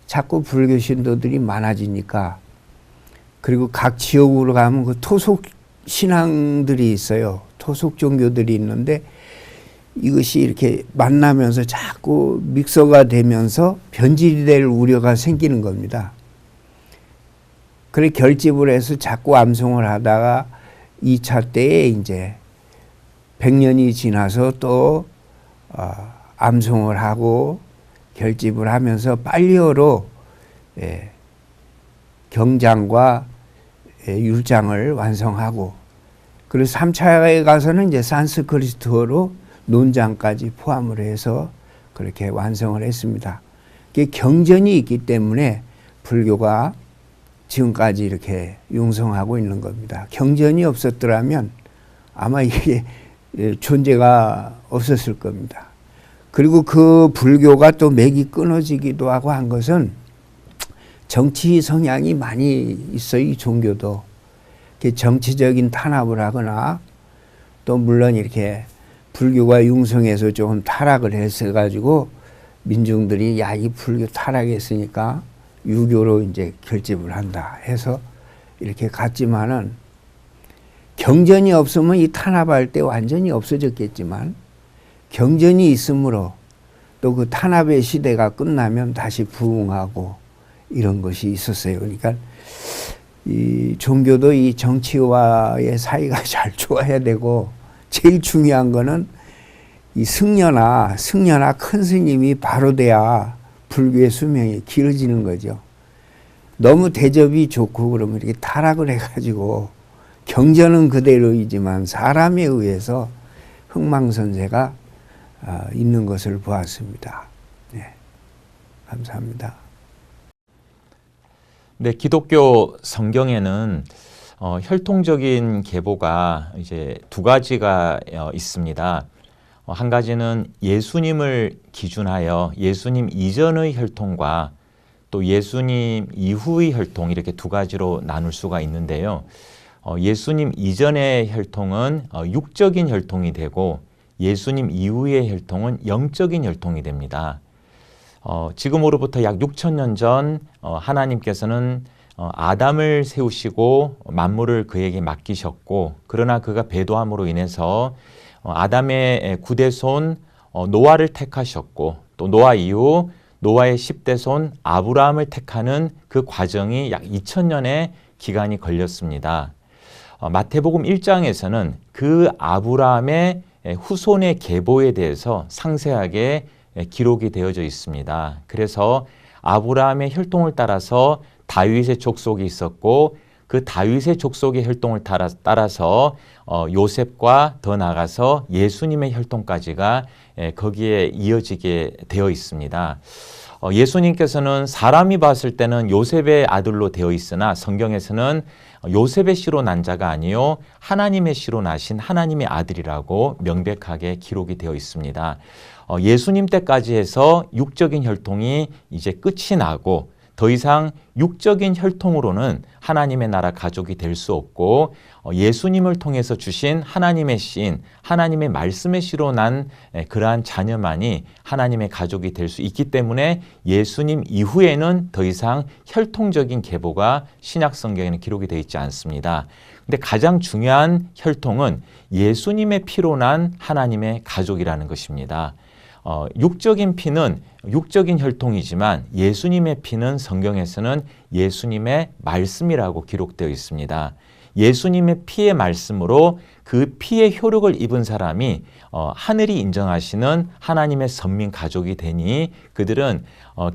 자꾸 불교 신도들이 많아지니까, 그리고 각 지역으로 가면 그 토속 신앙들이 있어요. 토속 종교들이 있는데 이것이 이렇게 만나면서 자꾸 믹서가 되면서 변질이 될 우려가 생기는 겁니다. 그래 결집을 해서 자꾸 암송을 하다가 2차 때에 이제 100년이 지나서 또 암송을 하고 결집을 하면서 빨리어로 경장과 율장을 완성하고, 그리고 3차에 가서는 이제 산스크리트어로 논장까지 포함을 해서 그렇게 완성을 했습니다. 이게 경전이 있기 때문에 불교가 지금까지 이렇게 융성하고 있는 겁니다. 경전이 없었더라면 아마 이게 존재가 없었을 겁니다. 그리고 그 불교가 또 맥이 끊어지기도 하고 한 것은 정치 성향이 많이 있어요. 이 종교도. 정치적인 탄압을 하거나 또 물론 이렇게 불교가 융성해서 조금 타락을 했어가지고 민중들이 야, 이 불교 타락했으니까 유교로 이제 결집을 한다 해서 이렇게 갔지만은 경전이 없으면 이 탄압할 때 완전히 없어졌겠지만 경전이 있으므로 또 그 탄압의 시대가 끝나면 다시 부흥하고 이런 것이 있었어요. 그러니까 이 종교도 이 정치와의 사이가 잘 좋아야 되고 제일 중요한 거는 이 승려나 큰 스님이 바로 돼야 불교의 수명이 길어지는 거죠. 너무 대접이 좋고 그러면 이렇게 타락을 해가지고 경전은 그대로이지만 사람에 의해서 흥망선쇠가 있는 것을 보았습니다. 네, 감사합니다. 네, 기독교 성경에는 혈통적인 계보가 이제 두 가지가 있습니다. 한 가지는 예수님을 기준하여 예수님 이전의 혈통과 또 예수님 이후의 혈통 이렇게 두 가지로 나눌 수가 있는데요. 예수님 이전의 혈통은 육적인 혈통이 되고 예수님 이후의 혈통은 영적인 혈통이 됩니다. 지금으로부터 약 6,000년 전 하나님께서는 아담을 세우시고 만물을 그에게 맡기셨고 그러나 그가 배도함으로 인해서 아담의 9대손 노아를 택하셨고 또 노아 이후 노아의 10대손 아브라함을 택하는 그 과정이 약 2,000년의 기간이 걸렸습니다. 마태복음 1장에서는 그 아브라함의 후손의 계보에 대해서 상세하게 기록이 되어져 있습니다. 그래서 아브라함의 혈통을 따라서 다윗의 족속이 있었고 그 다윗의 족속의 혈통을 따라서 요셉과 더 나아가서 예수님의 혈통까지가 거기에 이어지게 되어 있습니다. 예수님께서는 사람이 봤을 때는 요셉의 아들로 되어 있으나 성경에서는 요셉의 씨로 난 자가 아니요 하나님의 씨로 나신 하나님의 아들이라고 명백하게 기록이 되어 있습니다. 예수님 때까지 해서 육적인 혈통이 이제 끝이 나고 더 이상 육적인 혈통으로는 하나님의 나라 가족이 될 수 없고 예수님을 통해서 주신 하나님의 씨인 하나님의 말씀의 씨로 난 그러한 자녀만이 하나님의 가족이 될 수 있기 때문에 예수님 이후에는 더 이상 혈통적인 계보가 신약 성경에는 기록이 되어 있지 않습니다. 근데 가장 중요한 혈통은 예수님의 피로 난 하나님의 가족이라는 것입니다. 육적인 피는 육적인 혈통이지만 예수님의 피는 성경에서는 예수님의 말씀이라고 기록되어 있습니다. 예수님의 피의 말씀으로 그 피의 효력을 입은 사람이 하늘이 인정하시는 하나님의 선민 가족이 되니 그들은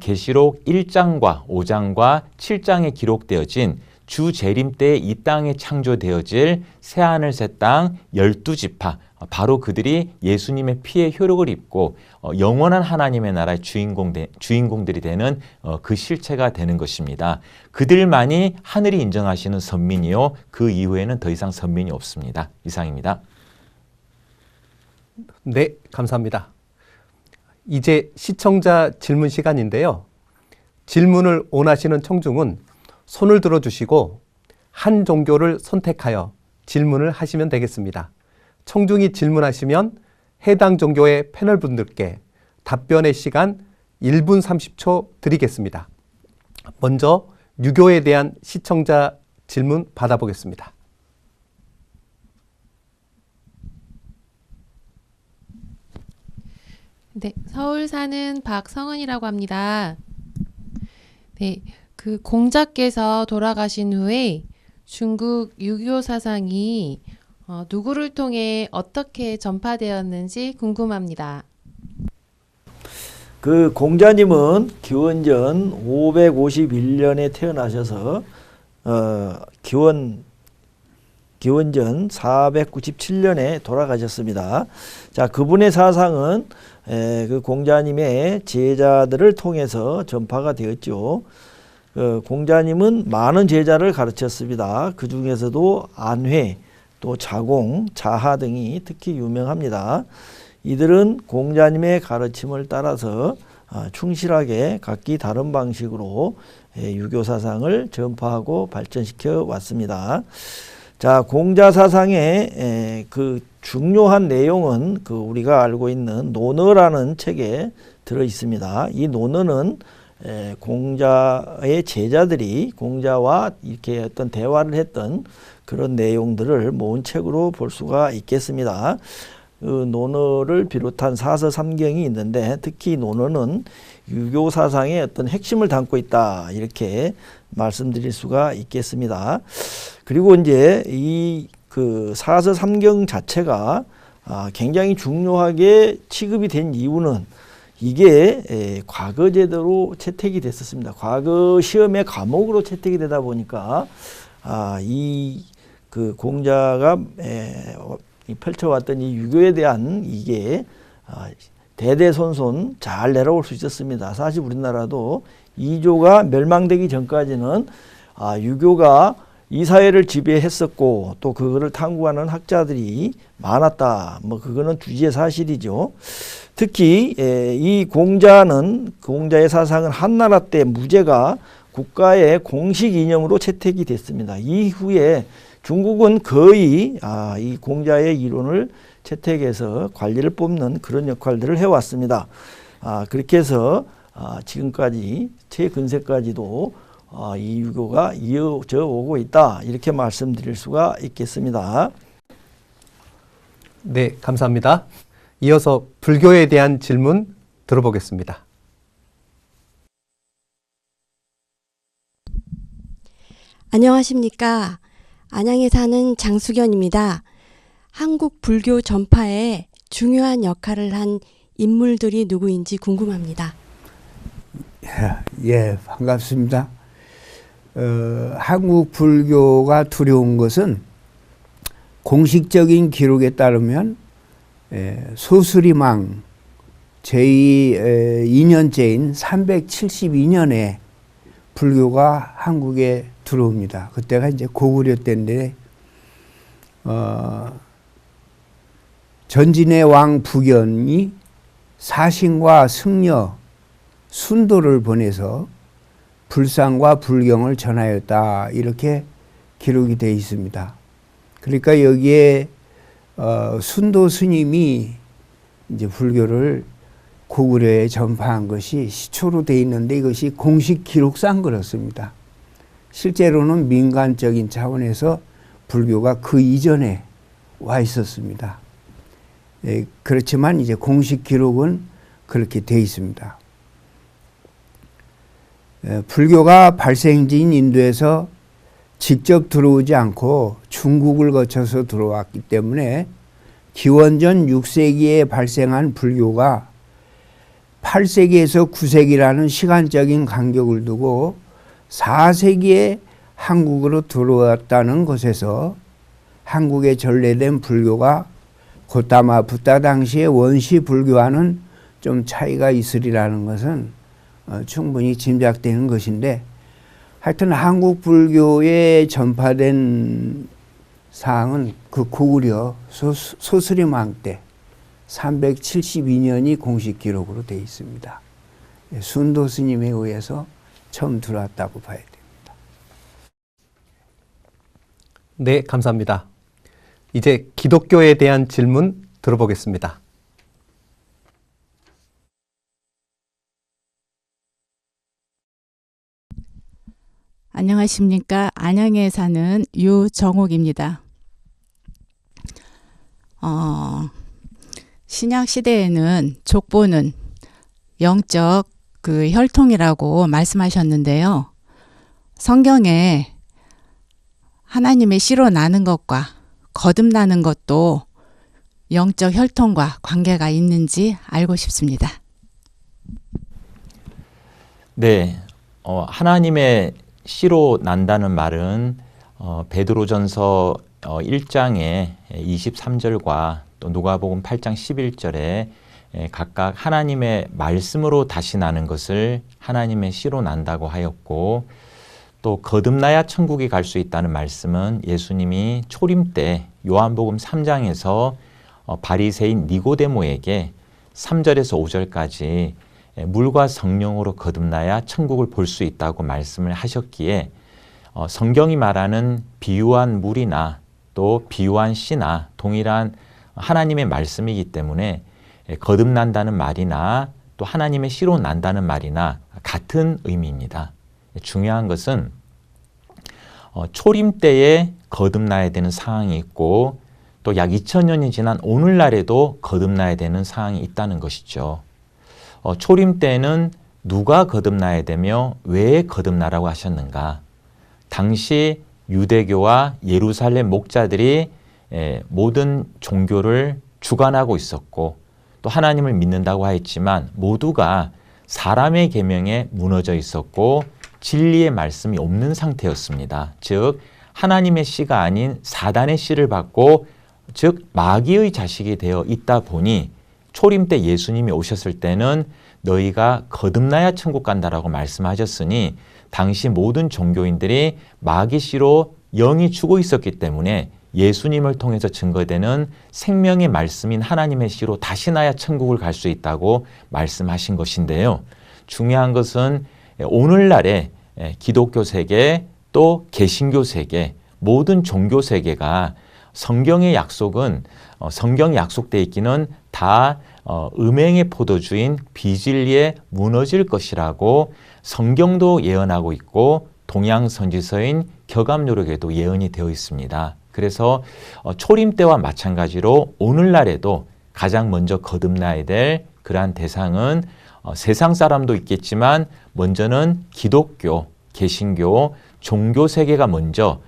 계시록 1장과 5장과 7장에 기록되어진 주 재림 때 이 땅에 창조되어질 새하늘 새 땅 12지파 바로 그들이 예수님의 피의 효력을 입고 영원한 하나님의 나라의 주인공들이 되는 그 실체가 되는 것입니다. 그들만이 하늘이 인정하시는 선민이요 그 이후에는 더 이상 선민이 없습니다. 이상입니다. 네, 감사합니다. 이제 시청자 질문 시간인데요. 질문을 원하시는 청중은 손을 들어주시고 한 종교를 선택하여 질문을 하시면 되겠습니다. 청중이 질문하시면 해당 종교의 패널 분들께 답변의 시간 1분 30초 드리겠습니다. 먼저 유교에 대한 시청자 질문 받아보겠습니다. 네, 서울 사는 박성은이라고 합니다. 네, 그 공자께서 돌아가신 후에 중국 유교 사상이 누구를 통해 어떻게 전파되었는지 궁금합니다. 그 공자님은 기원전 551년에 태어나셔서 기원전 497년에 돌아가셨습니다. 자, 그분의 사상은 그 공자님의 제자들을 통해서 전파가 되었죠. 공자님은 많은 제자를 가르쳤습니다. 그 중에서도 안회, 또 자공, 자하 등이 특히 유명합니다. 이들은 공자님의 가르침을 따라서 충실하게 각기 다른 방식으로 유교 사상을 전파하고 발전시켜 왔습니다. 자, 공자 사상의 그 중요한 내용은 그 우리가 알고 있는 논어라는 책에 들어 있습니다. 이 논어는 공자의 제자들이 공자와 이렇게 어떤 대화를 했던 그런 내용들을 모은 책으로 볼 수가 있겠습니다. 그 논어를 비롯한 사서 삼경이 있는데 특히 논어는 유교 사상의 어떤 핵심을 담고 있다 이렇게 말씀드릴 수가 있겠습니다. 그리고 이제 이 그 사서 삼경 자체가 굉장히 중요하게 취급이 된 이유는 이게 과거 제도로 채택이 됐었습니다. 과거 시험의 과목으로 채택이 되다 보니까 이 그 공자가 펼쳐왔던 이 유교에 대한 이게 대대손손 잘 내려올 수 있었습니다. 사실 우리나라도 이조가 멸망되기 전까지는 유교가 이 사회를 지배했었고 또 그거를 탐구하는 학자들이 많았다. 뭐 그거는 주지의 사실이죠. 특히 이 공자의 사상은 한나라 때 무제가 국가의 공식 이념으로 채택이 됐습니다. 이후에 중국은 거의 이 공자의 이론을 채택해서 관리를 뽑는 그런 역할들을 해왔습니다. 그렇게 해서 지금까지 최근세까지도 이 유교가 이어져 오고 있다 이렇게 말씀드릴 수가 있겠습니다. 네, 감사합니다. 이어서 불교에 대한 질문 들어보겠습니다. 안녕하십니까. 안양에 사는 장수견입니다. 한국 불교 전파에 중요한 역할을 한 인물들이 누구인지 궁금합니다. 예, 반갑습니다. 한국 불교가 들여온 것은 공식적인 기록에 따르면 소수리망 제2년째인 372년에 불교가 한국에 들어옵니다. 그때가 이제 고구려 때인데 전진의 왕 부견이 사신과 승려 순도를 보내서 불상과 불경을 전하였다 이렇게 기록이 되어 있습니다. 그러니까 여기에 순도 스님이 이제 불교를 고구려에 전파한 것이 시초로 되어 있는데 이것이 공식 기록상 그렇습니다. 실제로는 민간적인 차원에서 불교가 그 이전에 와 있었습니다. 그렇지만 이제 공식 기록은 그렇게 되어 있습니다. 불교가 발생지인 인도에서 직접 들어오지 않고 중국을 거쳐서 들어왔기 때문에 기원전 6세기에 발생한 불교가 8세기에서 9세기라는 시간적인 간격을 두고 4세기에 한국으로 들어왔다는 것에서 한국에 전래된 불교가 고타마 붓다 당시의 원시 불교와는 좀 차이가 있으리라는 것은 충분히 짐작되는 것인데 하여튼 한국 불교에 전파된 사항은 그 고구려 소수리망 때 372년이 공식 기록으로 되어 있습니다. 순도 스님에 의해서 처음 들어왔다고 봐야 됩니다. 네, 감사합니다. 이제 기독교에 대한 질문 들어보겠습니다. 안녕하십니까. 안양에 사는 유정옥입니다. 신약 시대에는 족보는 영적 그 혈통이라고 말씀하셨는데요. 성경에 하나님의 씨로 나는 것과 거듭나는 것도 영적 혈통과 관계가 있는지 알고 싶습니다. 네, 하나님의 씨로 난다는 말은 베드로전서 1장의 23절과 또 누가복음 8장 11절에 각각 하나님의 말씀으로 다시 나는 것을 하나님의 씨로 난다고 하였고, 또 거듭나야 천국에 갈 수 있다는 말씀은 예수님이 초림 때 요한복음 3장에서 바리새인 니고데모에게 3절에서 5절까지 물과 성령으로 거듭나야 천국을 볼 수 있다고 말씀을 하셨기에 성경이 말하는 비유한 물이나 또 비유한 씨나 동일한 하나님의 말씀이기 때문에 거듭난다는 말이나 또 하나님의 씨로 난다는 말이나 같은 의미입니다. 중요한 것은 초림 때에 거듭나야 되는 상황이 있고 또 약 2000년이 지난 오늘날에도 거듭나야 되는 상황이 있다는 것이죠. 초림 때에는 누가 거듭나야 되며 왜 거듭나라고 하셨는가? 당시 유대교와 예루살렘 목자들이 모든 종교를 주관하고 있었고 또 하나님을 믿는다고 하였지만 모두가 사람의 계명에 무너져 있었고 진리의 말씀이 없는 상태였습니다. 즉 하나님의 씨가 아닌 사단의 씨를 받고 즉 마귀의 자식이 되어 있다 보니 초림 때 예수님이 오셨을 때는 너희가 거듭나야 천국 간다라고 말씀하셨으니 당시 모든 종교인들이 마귀 씨로 영이 죽어 있었기 때문에 예수님을 통해서 증거되는 생명의 말씀인 하나님의 씨로 다시 나야 천국을 갈 수 있다고 말씀하신 것인데요. 중요한 것은 오늘날의 기독교 세계 또 개신교 세계 모든 종교 세계가 성경의 약속은 성경이 약속되어 있기는 다 음행의 포도주인 비진리에 무너질 것이라고 성경도 예언하고 있고 동양 선지서인 격암요록에도 예언이 되어 있습니다. 그래서 초림 때와 마찬가지로 오늘날에도 가장 먼저 거듭나야 될 그러한 대상은 세상 사람도 있겠지만 먼저는 기독교, 개신교, 종교 세계가 먼저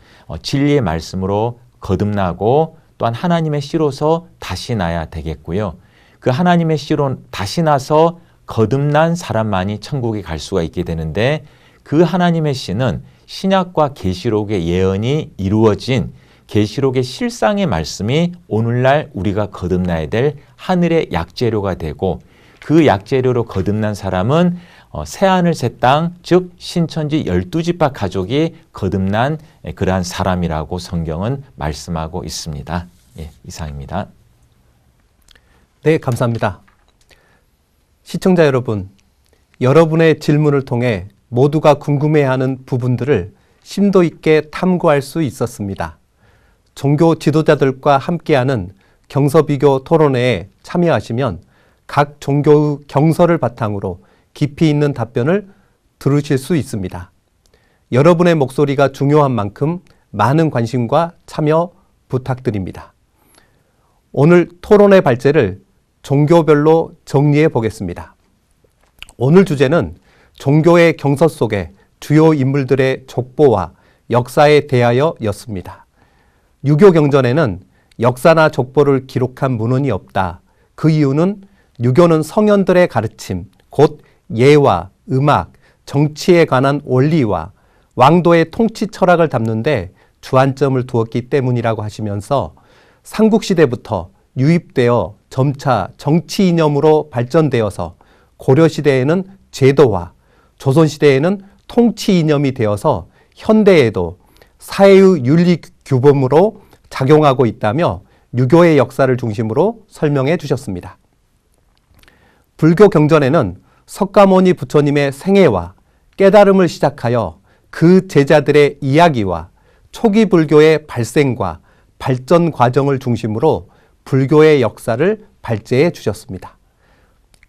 진리의 말씀으로 거듭나고 또한 하나님의 씨로서 다시 나야 되겠고요. 그 하나님의 씨로 다시 나서 거듭난 사람만이 천국에 갈 수가 있게 되는데 그 하나님의 씨는 신약과 계시록의 예언이 이루어진 계시록의 실상의 말씀이 오늘날 우리가 거듭나야 될 하늘의 약재료가 되고 그 약재료로 거듭난 사람은 새하늘 새 땅, 즉 신천지 12지파 가족이 거듭난 그러한 사람이라고 성경은 말씀하고 있습니다. 예, 이상입니다. 네, 감사합니다. 시청자 여러분, 여러분의 질문을 통해 모두가 궁금해하는 부분들을 심도 있게 탐구할 수 있었습니다. 종교 지도자들과 함께하는 경서비교 토론회에 참여하시면 각 종교의 경서를 바탕으로 깊이 있는 답변을 들으실 수 있습니다. 여러분의 목소리가 중요한 만큼 많은 관심과 참여 부탁드립니다. 오늘 토론회 발제를 종교별로 정리해 보겠습니다. 오늘 주제는 종교의 경서 속의 주요 인물들의 족보와 역사에 대하여였습니다. 유교 경전에는 역사나 족보를 기록한 문헌이 없다. 그 이유는 유교는 성현들의 가르침, 곧 예와 음악, 정치에 관한 원리와 왕도의 통치 철학을 담는데 주안점을 두었기 때문이라고 하시면서 삼국시대부터 유입되어 점차 정치 이념으로 발전되어서 고려시대에는 제도화, 조선시대에는 통치 이념이 되어서 현대에도 사회의 윤리 규범으로 작용하고 있다며 유교의 역사를 중심으로 설명해 주셨습니다. 불교 경전에는 석가모니 부처님의 생애와 깨달음을 시작하여 그 제자들의 이야기와 초기 불교의 발생과 발전 과정을 중심으로 불교의 역사를 발제해 주셨습니다.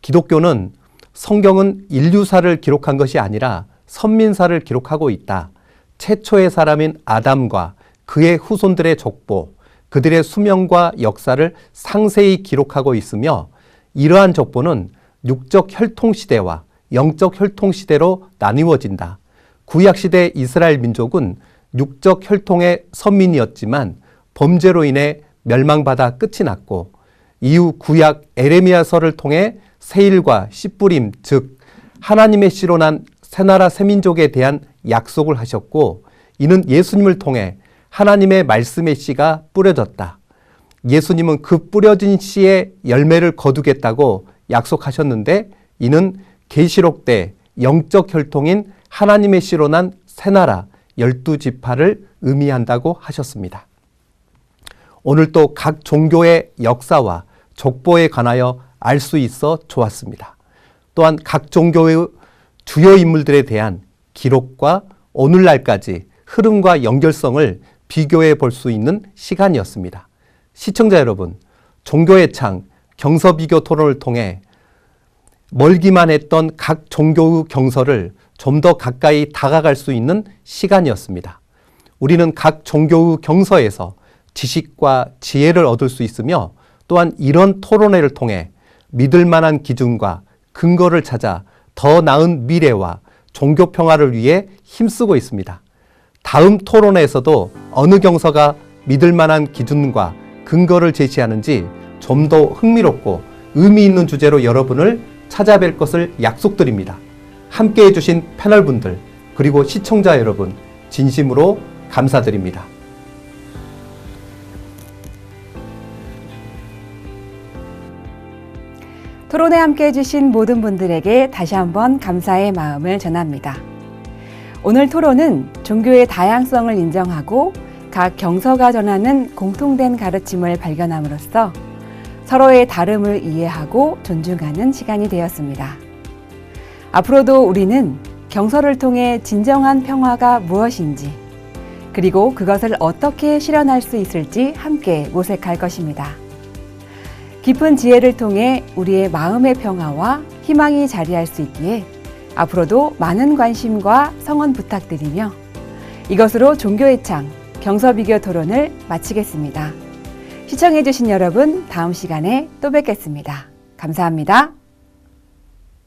기독교는 성경은 인류사를 기록한 것이 아니라 선민사를 기록하고 있다. 최초의 사람인 아담과 그의 후손들의 족보, 그들의 수명과 역사를 상세히 기록하고 있으며 이러한 족보는 육적 혈통시대와 영적 혈통시대로 나뉘어진다. 구약시대 이스라엘 민족은 육적 혈통의 선민이었지만 범죄로 인해 멸망받아 끝이 났고 이후 구약 에레미야서를 통해 세일과 씨뿌림, 즉 하나님의 씨로 난 새나라 새민족에 대한 약속을 하셨고 이는 예수님을 통해 하나님의 말씀의 씨가 뿌려졌다. 예수님은 그 뿌려진 씨의 열매를 거두겠다고 약속하셨는데 이는 계시록 때 영적 혈통인 하나님의 씨로 난 새나라 12지파를 의미한다고 하셨습니다. 오늘 또 각 종교의 역사와 족보에 관하여 알 수 있어 좋았습니다. 또한 각 종교의 주요 인물들에 대한 기록과 오늘날까지 흐름과 연결성을 비교해 볼 수 있는 시간이었습니다. 시청자 여러분, 종교의 창 경서비교 토론을 통해 멀기만 했던 각 종교의 경서를 좀 더 가까이 다가갈 수 있는 시간이었습니다. 우리는 각 종교의 경서에서 지식과 지혜를 얻을 수 있으며 또한 이런 토론회를 통해 믿을 만한 기준과 근거를 찾아 더 나은 미래와 종교 평화를 위해 힘쓰고 있습니다. 다음 토론회에서도 어느 경서가 믿을 만한 기준과 근거를 제시하는지 좀 더 흥미롭고 의미 있는 주제로 여러분을 찾아뵐 것을 약속드립니다. 함께 해주신 패널분들 그리고 시청자 여러분 진심으로 감사드립니다. 토론에 함께 해주신 모든 분들에게 다시 한번 감사의 마음을 전합니다. 오늘 토론은 종교의 다양성을 인정하고 각 경서가 전하는 공통된 가르침을 발견함으로써 서로의 다름을 이해하고 존중하는 시간이 되었습니다. 앞으로도 우리는 경서를 통해 진정한 평화가 무엇인지 그리고 그것을 어떻게 실현할 수 있을지 함께 모색할 것입니다. 깊은 지혜를 통해 우리의 마음의 평화와 희망이 자리할 수 있기에 앞으로도 많은 관심과 성원 부탁드리며 이것으로 종교의 창 경서비교 토론을 마치겠습니다. 시청해주신 여러분, 다음 시간에 또 뵙겠습니다. 감사합니다.